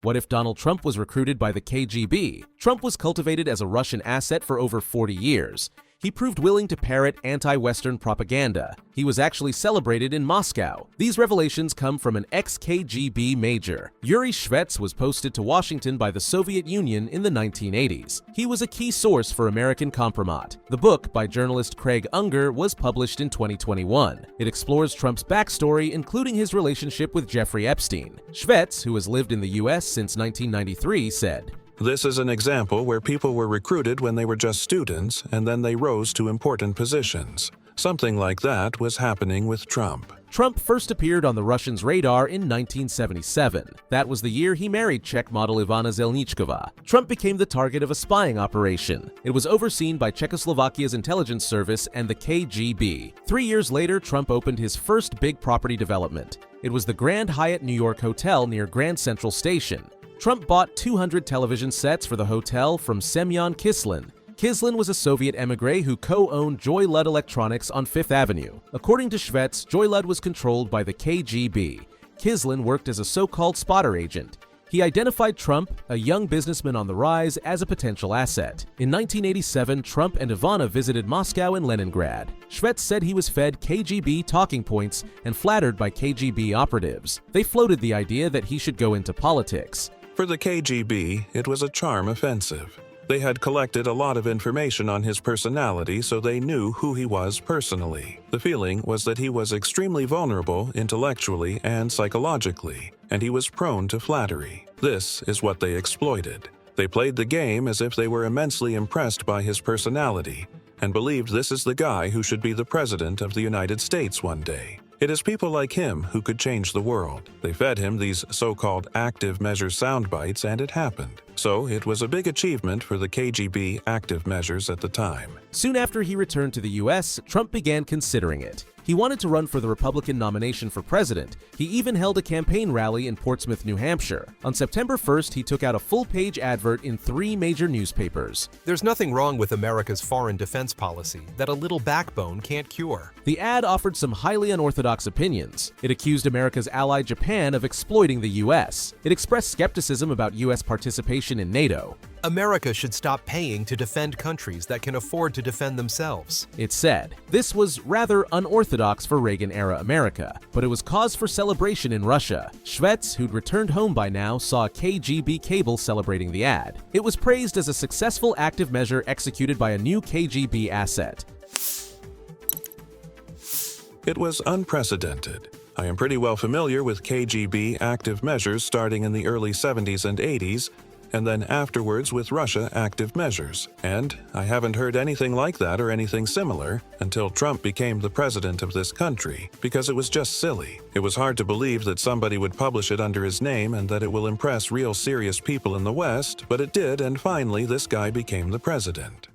What if Donald Trump was recruited by the KGB? Trump was cultivated as a Russian asset for over 40 years. He proved willing to parrot anti-Western propaganda. He was actually celebrated in Moscow. These revelations come from an ex-KGB major. Yuri Shvets was posted to Washington by the Soviet Union in the 1980s. He was a key source for American compromat. The book, by journalist Craig Unger, was published in 2021. It explores Trump's backstory, including his relationship with Jeffrey Epstein. Shvets, who has lived in the U.S. since 1993, said, "This is an example where people were recruited when they were just students, and then they rose to important positions. Something like that was happening with Trump." Trump first appeared on the Russians' radar in 1977. That was the year he married Czech model Ivana Zelničková. Trump became the target of a spying operation. It was overseen by Czechoslovakia's intelligence service and the KGB. 3 years later, Trump opened his first big property development. It was the Grand Hyatt New York Hotel near Grand Central Station. Trump bought 200 television sets for the hotel from Semyon Kislin. Kislin was a Soviet emigre who co-owned Joy Ludd Electronics on Fifth Avenue. According to Shvets, Joy Ludd was controlled by the KGB. Kislin worked as a so-called spotter agent. He identified Trump, a young businessman on the rise, as a potential asset. In 1987, Trump and Ivana visited Moscow and Leningrad. Shvets said he was fed KGB talking points and flattered by KGB operatives. They floated the idea that he should go into politics. For the KGB, it was a charm offensive. They had collected a lot of information on his personality, so they knew who he was personally. The feeling was that he was extremely vulnerable intellectually and psychologically, and he was prone to flattery. This is what they exploited. They played the game as if they were immensely impressed by his personality and believed this is the guy who should be the president of the United States one day. It is people like him who could change the world. They fed him these so-called active measure sound bites, and it happened. So it was a big achievement for the KGB active measures at the time. Soon after he returned to the U.S., Trump began considering it. He wanted to run for the Republican nomination for president. He even held a campaign rally in Portsmouth, New Hampshire. On September 1st, he took out a full-page advert in 3 major newspapers. "There's nothing wrong with America's foreign defense policy that a little backbone can't cure." The ad offered some highly unorthodox opinions. It accused America's ally Japan of exploiting the U.S. It expressed skepticism about U.S. participation in NATO. America should stop paying to defend countries that can afford to defend themselves, it said. This was rather unorthodox for Reagan-era America, but it was cause for celebration in Russia. Shvets, who'd returned home by now, saw a KGB cable celebrating the ad. It was praised as a successful active measure executed by a new KGB asset. It was unprecedented. I am pretty well familiar with KGB active measures starting in the early 70s and 80s, and then afterwards with Russia active measures. And I haven't heard anything like that or anything similar until Trump became the president of this country, because it was just silly. It was hard to believe that somebody would publish it under his name and that it will impress real serious people in the West, but it did, and finally this guy became the president.